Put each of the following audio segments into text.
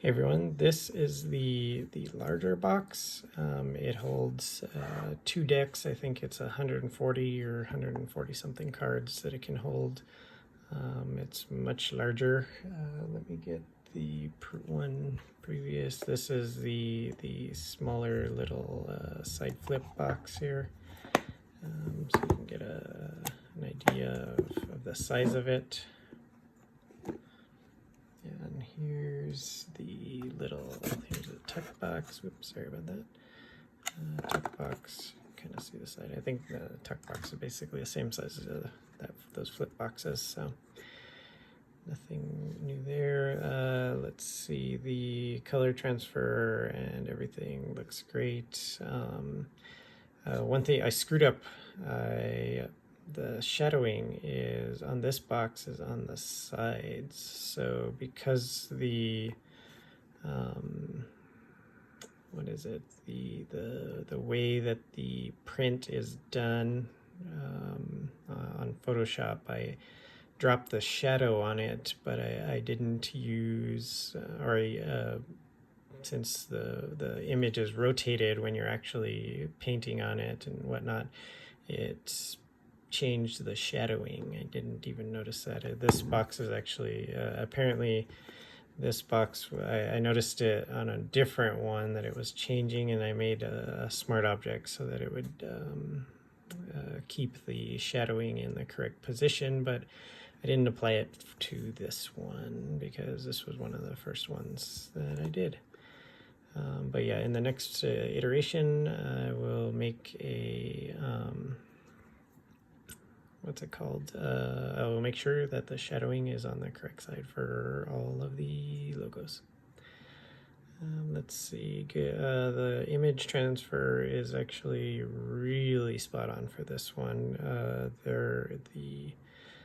Hey everyone, this is the larger box. It holds two decks. I think it's 140 or 140 something cards that it can hold. It's much larger. Let me get the one previous. This is the smaller little side flip box here, so you can get an idea of the size of it. And here's here's a tuck box. Whoops, sorry about that. Tuck box, kind of see the side. I think the tuck box is basically the same size as those flip boxes, so nothing new there. Let's see, the color transfer and everything looks great. One thing I screwed up, the shadowing is on this box is on the sides, so because the what is it, the way that the print is done on Photoshop, I dropped the shadow on it, but I didn't use since the image is rotated when you're actually painting on it and whatnot, it's changed the shadowing. I didn't even notice that. This box is actually apparently this box, I noticed it on a different one that it was changing, and I made a smart object so that it would keep the shadowing in the correct position, but I didn't apply it to this one because this was one of the first ones that I did. But yeah, in the next iteration, I will make a what's it called? I will make sure that the shadowing is on the correct side for all of the logos. Let's see, the image transfer is actually really spot on for this one. The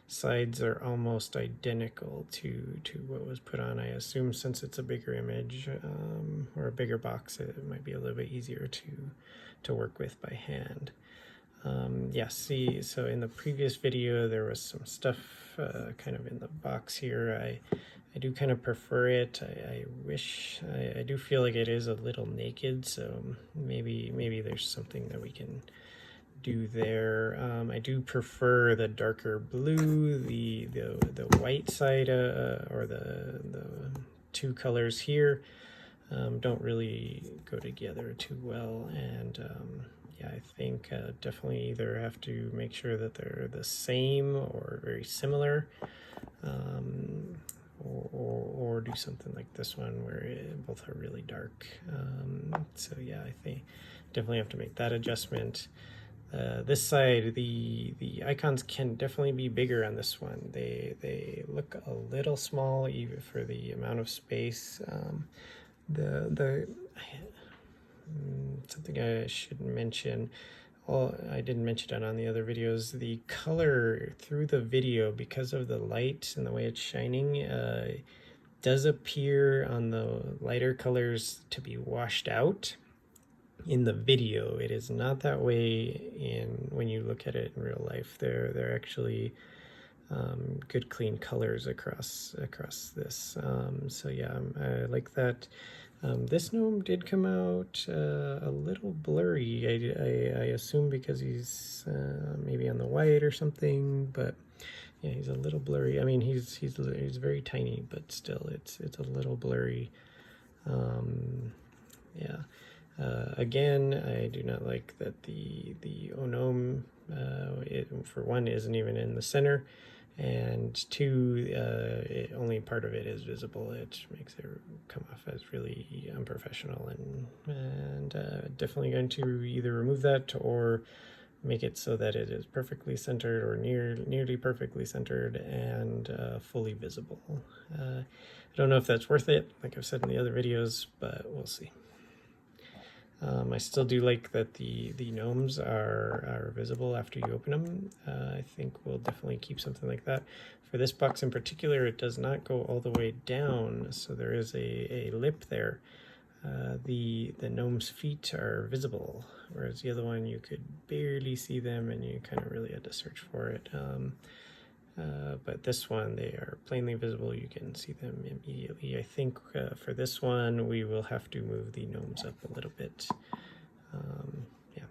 sides are almost identical to what was put on. I assume since it's a bigger image or a bigger box, it might be a little bit easier to work with by hand. Yeah, see, so in the previous video there was some stuff kind of in the box here. I do kind of prefer it. I do feel like it is a little naked, so maybe there's something that we can do there. I do prefer the darker blue, the white side, or the two colors here don't really go together too well, and yeah, I think definitely either have to make sure that they're the same or very similar, or do something like this one where both are really dark. So yeah, I think definitely have to make that adjustment. This side, the icons can definitely be bigger on this one. They look a little small even for the amount of space. Something I should mention. Well, I didn't mention it on the other videos. The color through the video, because of the light and the way it's shining, does appear on the lighter colors to be washed out in the video. It is not that way when you look at it in real life. They're actually good clean colors across this. So yeah, I like that. This gnome did come out a little blurry. I assume because he's maybe on the white or something, but yeah, he's a little blurry. I mean, he's very tiny, but still, it's a little blurry. Yeah. Again, I do not like that the Gnome, for one, isn't even in the center, and two, only part of it is visible. It makes it come off as really unprofessional, and definitely going to either remove that or make it so that it is perfectly centered or nearly perfectly centered and fully visible. I don't know if that's worth it, like I've said in the other videos, but we'll see. I still do like that the gnomes are visible after you open them. I think we'll definitely keep something like that. For this box in particular, it does not go all the way down, so there is a lip there. The gnome's feet are visible, whereas the other one you could barely see them and you kind of really had to search for it. But this one, they are plainly visible. You can see them immediately. I think for this one, we will have to move the gnomes up a little bit. Yeah.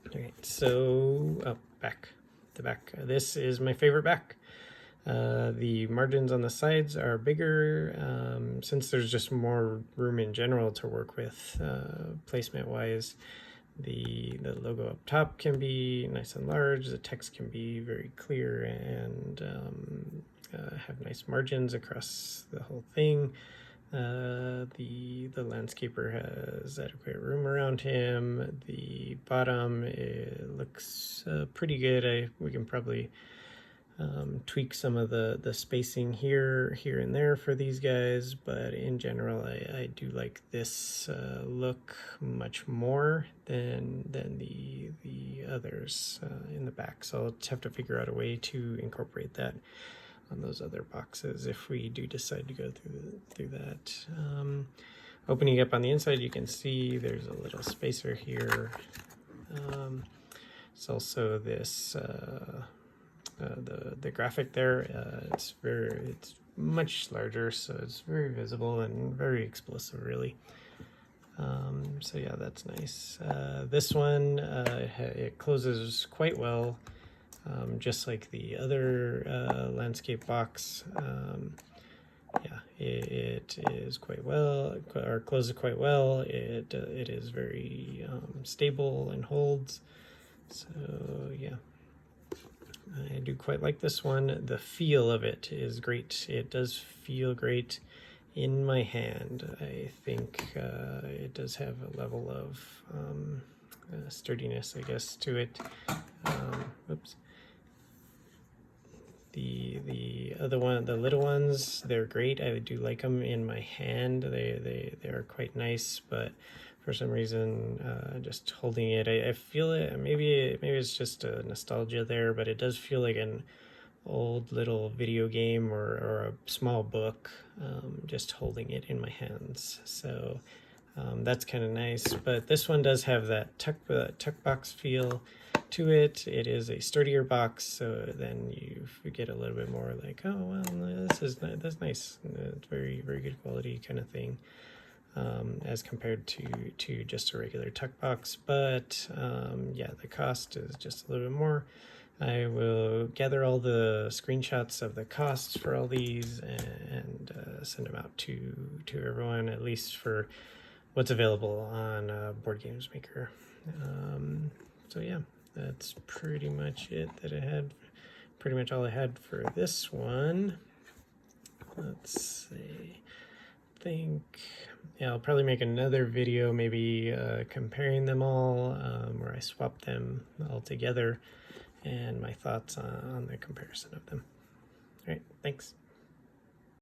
Okay, so back. The back. This is my favorite back. The margins on the sides are bigger since there's just more room in general to work with placement wise. The logo up top can be nice and large. The text can be very clear and have nice margins across the whole thing. The landscaper has adequate room around him. The bottom, it looks pretty good. We can probably tweak some of the spacing here and there for these guys, but in general I do like this look much more than the others in the back, so I'll have to figure out a way to incorporate that on those other boxes if we do decide to go through that. Opening up on the inside, you can see there's a little spacer here. It's also this the graphic there. It's much larger, so it's very visible and very explicit, really. So yeah, that's nice. This one, it closes quite well, just like the other landscape box. Yeah, it is quite well, or closes quite well. It is very stable and holds. So yeah, I do quite like this one. The feel of it is great. It does feel great in my hand. I think it does have a level of sturdiness, I guess, to it. Oops. The other one, the little ones, they're great. I do like them in my hand. They are quite nice, but for some reason, just holding it, I feel it. Maybe it's just a nostalgia there, but it does feel like an old little video game or a small book, just holding it in my hands. So that's kind of nice. But this one does have that tuck box feel to it. It is a sturdier box, so then you get a little bit more like, oh well, that's nice. It's very good quality kind of thing. As compared to just a regular tuck box, but yeah, the cost is just a little bit more. I will gather all the screenshots of the costs for all these and send them out to everyone, at least for what's available on Board Games Maker. So yeah, that's pretty much it that I had. Pretty much all I had for this one. Let's see. Yeah, I'll probably make another video, maybe comparing them all, where I swap them all together and my thoughts on the comparison of them. All right, thanks.